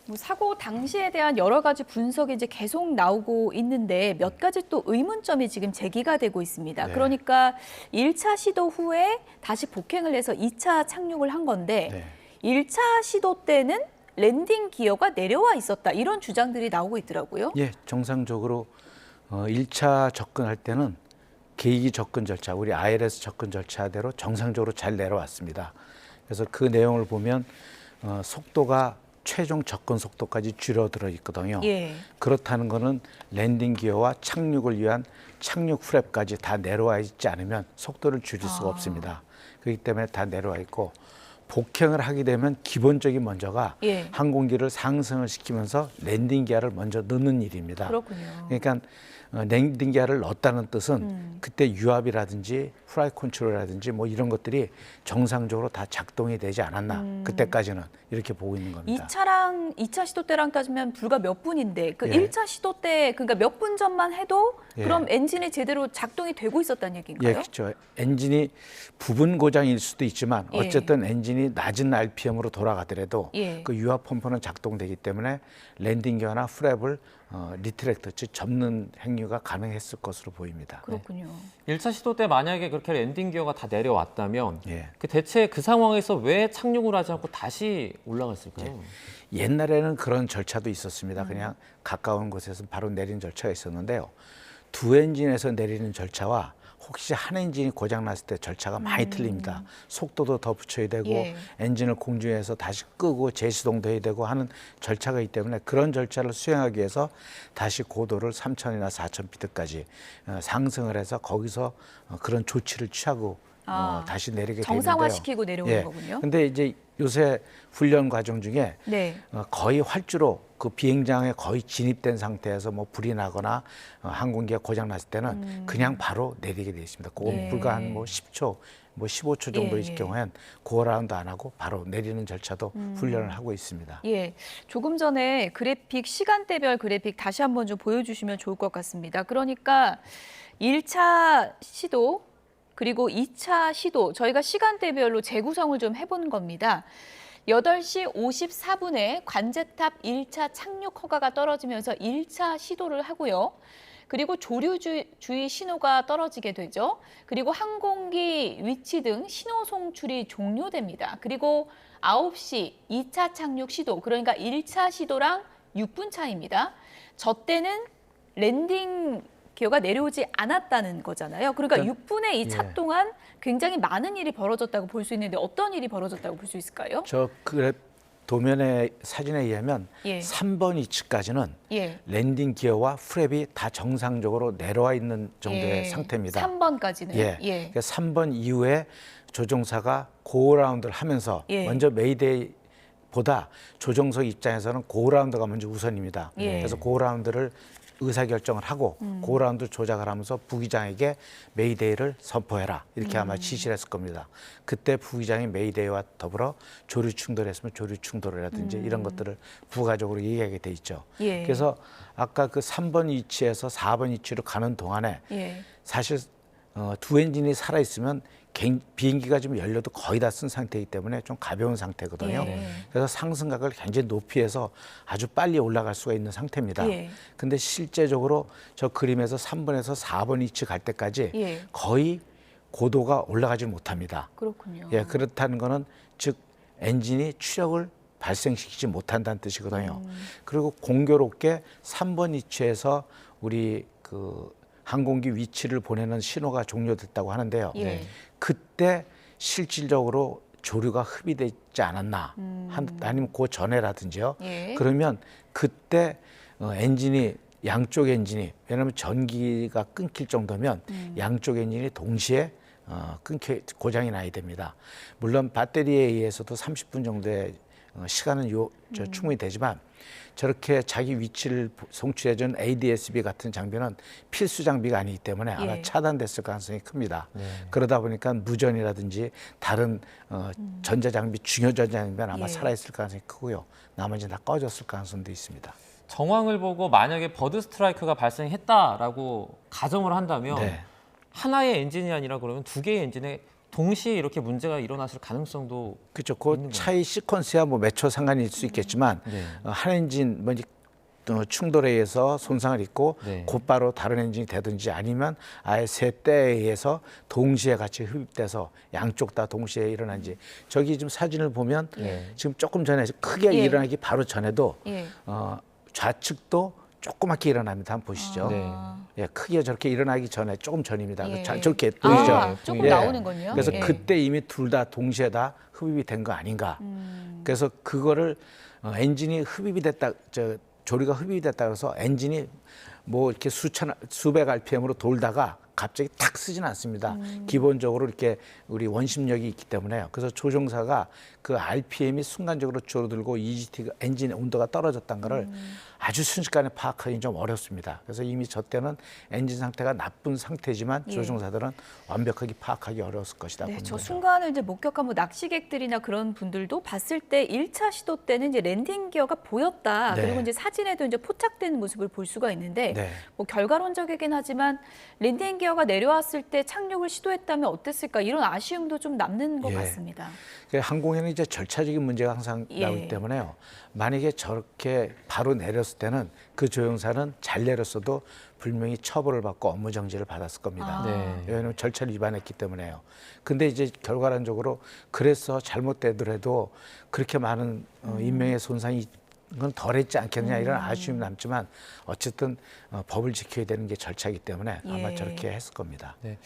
뭐 사고 당시에 대한 여러 가지 분석이 이제 계속 나오고 있는데 몇 가지 또 의문점이 지금 제기가 되고 있습니다. 네. 그러니까 1차 시도 후에 다시 복행을 해서 2차 착륙을 한 건데 네. 1차 시도 때는 랜딩 기어가 내려와 있었다. 이런 주장들이 나오고 있더라고요. 예, 정상적으로 1차 접근할 때는 계기 접근 절차, 우리 ILS 접근 절차대로 정상적으로 잘 내려왔습니다. 그래서 그 내용을 보면 속도가 최종 접근 속도까지 줄어들어 있거든요. 예. 그렇다는 것은 랜딩 기어와 착륙을 위한 착륙 프랩까지 다 내려와 있지 않으면 속도를 줄일 수가 없습니다. 그렇기 때문에 다 내려와 있고 복행을 하게 되면 기본적인 먼저가 예. 항공기를 상승을 시키면서 랜딩 기어를 먼저 넣는 일입니다. 그렇군요. 그러니까 랜딩 기어를 넣었다는 뜻은 그때 유압이라든지 프라이 컨트롤이라든지 뭐 이런 것들이 정상적으로 다 작동이 되지 않았나. 그때까지는 이렇게 보고 있는 겁니다. 2차 시도 때랑 따지면 불과 몇 분인데 그 예. 1차 시도 때 그러니까 몇 분 전만 해도 예. 그럼 엔진이 제대로 작동이 되고 있었다는 얘기인가요? 예, 그렇죠. 엔진이 부분 고장일 수도 있지만 예. 어쨌든 엔진이 낮은 RPM으로 돌아가더라도 예. 그 유압 펌프는 작동되기 때문에 랜딩 기어나 프랩을 리트랙트, 즉 접는 행위가 가능했을 것으로 보입니다. 그렇군요. 1차 시도 때 만약에 그렇게 랜딩 기어가 다 내려왔다면 예. 그 대체 그 상황에서 왜 착륙을 하지 않고 다시 올라갔을까요? 옛날에는 그런 절차도 있었습니다. 그냥 가까운 곳에서 바로 내리는 절차가 있었는데요. 두 엔진에서 내리는 절차와 혹시 한 엔진이 고장났을 때 절차가 많이 틀립니다. 속도도 더 붙여야 되고 예. 엔진을 공중에서 다시 끄고 재시동도 해야 되고 하는 절차가 있기 때문에 그런 절차를 수행하기 위해서 다시 고도를 3,000이나 4,000피트까지 상승을 해서 거기서 그런 조치를 취하고 다시 내리게 되는데요. 정상화시키고 내려오는 예. 거군요. 근데 이제 요새 훈련 과정 중에 네. 거의 활주로 그 비행장에 거의 진입된 상태에서 뭐 불이 나거나 항공기가 고장 났을 때는 그냥 바로 내리게 돼 있습니다. 그건 예. 불과 한 뭐 10초, 뭐 15초 정도의 예, 예. 경우엔 고라운드 안 하고 바로 내리는 절차도 훈련을 하고 있습니다. 예, 조금 전에 그래픽 시간대별 그래픽 다시 한번 좀 보여주시면 좋을 것 같습니다. 그러니까 1차 시도 그리고 2차 시도 저희가 시간대별로 재구성을 좀 해본 겁니다. 8시 54분에 관제탑 1차 착륙 허가가 떨어지면서 1차 시도를 하고요. 그리고 조류주의 신호가 떨어지게 되죠. 그리고 항공기 위치 등 신호 송출이 종료됩니다. 그리고 9시 2차 착륙 시도, 그러니까 1차 시도랑 6분 차이입니다. 저 때는 랜딩 기어가 내려오지 않았다는 거잖아요. 그러니까 6분의 이 차 예. 동안 굉장히 많은 일이 벌어졌다고 볼 수 있는데 어떤 일이 벌어졌다고 볼 수 있을까요? 저 그래 도면의 사진에 의하면 예. 3번 위치까지는 예. 랜딩 기어와 프랩이 다 정상적으로 내려와 있는 정도의 예. 상태입니다. 3번까지는. 예. 예. 그러니까 3번 이후에 조종사가 고라운드를 하면서 예. 먼저 메이데이보다 조종석 입장에서는 고라운드가 먼저 우선입니다. 예. 그래서 고라운드를 의사결정을 하고 고라운드 조작을 하면서 부기장에게 메이데이를 선포해라 이렇게 아마 지시를 했을 겁니다. 그때 부기장이 메이데이와 더불어 조류 충돌했으면 조류 충돌이라든지 이런 것들을 부가적으로 얘기하게 돼 있죠. 예. 그래서 아까 그 3번 위치에서 4번 위치로 가는 동안에 예. 사실 두 엔진이 살아있으면 비행기가 좀 연료도 거의 다 쓴 상태이기 때문에 좀 가벼운 상태거든요. 예. 그래서 상승각을 굉장히 높이 해서 아주 빨리 올라갈 수가 있는 상태입니다. 예. 근데 실제적으로 저 그림에서 3번에서 4번 위치 갈 때까지 예. 거의 고도가 올라가지 못합니다. 그렇군요. 예, 그렇다는 거는 즉 엔진이 추력을 발생시키지 못한다는 뜻이거든요. 그리고 공교롭게 3번 위치에서 우리 그 항공기 위치를 보내는 신호가 종료됐다고 하는데요. 예. 그때 실질적으로 조류가 흡입되지 않았나, 아니면 그 전에라든지요. 예. 그러면 그때 엔진이 양쪽 엔진이 왜냐하면 전기가 끊길 정도면 양쪽 엔진이 동시에 고장이 나야 됩니다. 물론 배터리에 의해서도 30분 정도의 시간은 충분히 되지만 저렇게 자기 위치를 송출해준 ADS-B 같은 장비는 필수 장비가 아니기 때문에 아마 예. 차단됐을 가능성이 큽니다. 그러다 보니까 무전이라든지 다른 전자장비, 중요 전자장비는 아마 예. 살아있을 가능성이 크고요. 나머지는 다 꺼졌을 가능성도 있습니다. 정황을 보고 만약에 버드 스트라이크가 발생했다라고 가정을 한다면 네. 하나의 엔진이 아니라 그러면 두 개의 엔진에 동시에 이렇게 문제가 일어났을 가능성도 그렇죠. 그 차이 시퀀스야 뭐 몇 초 상관이 있을 수 있겠지만 네. 한 엔진 뭐 충돌에 의해서 손상을 입고 네. 곧바로 다른 엔진이 되든지 아니면 아예 세 때에 의해서 동시에 같이 흡입돼서 양쪽 다 동시에 일어난지 저기 지금 사진을 보면 예. 지금 조금 전에 크게 예. 일어나기 바로 전에도 예. 좌측도 조그맣게 일어납니다. 한번 보시죠. 네. 예, 크게 저렇게 일어나기 전에 조금 전입니다. 예. 저렇게 보이죠. 아, 조금 예. 나오는군요. 그래서 예. 그때 이미 둘 다 동시에 다 흡입이 된 거 아닌가. 그래서 그거를 엔진이 흡입이 됐다, 조리가 흡입이 됐다 그래서 엔진이 뭐 이렇게 수백 RPM으로 돌다가 갑자기 탁 쓰진 않습니다. 기본적으로 이렇게 우리 원심력이 있기 때문에요. 그래서 조종사가 그 RPM이 순간적으로 줄어들고 EGT 엔진 온도가 떨어졌다는 거를 아주 순식간에 파악하기 좀 어렵습니다. 그래서 이미 저 때는 엔진 상태가 나쁜 상태지만 예. 조종사들은 완벽하게 파악하기 어려웠을 것이다. 네, 보는 저 거죠. 순간을 이제 목격한 뭐 낚시객들이나 그런 분들도 봤을 때 1차 시도 때는 이제 랜딩 기어가 보였다. 네. 그리고 이제 사진에도 이제 포착된 모습을 볼 수가 있는데 네. 뭐 결과론적이긴 하지만 랜딩 기어가 내려왔을 때 착륙을 시도했다면 어땠을까 이런 아쉬움도 좀 남는 것 예. 같습니다. 항공에는 이제 절차적인 문제가 항상 예. 나오기 때문에요. 만약에 저렇게 바로 내렸을 때는 그 조종사는 잘 내렸어도 분명히 처벌을 받고 업무 정지를 받았을 겁니다. 아. 네. 왜냐하면 절차를 위반했기 때문에요. 근데 이제 결과론적으로 그래서 잘못되더라도 그렇게 많은 인명의 손상이 건 덜했지 않겠느냐 이런 아쉬움이 남지만 어쨌든 법을 지켜야 되는 게 절차이기 때문에 아마 예. 저렇게 했을 겁니다. 네.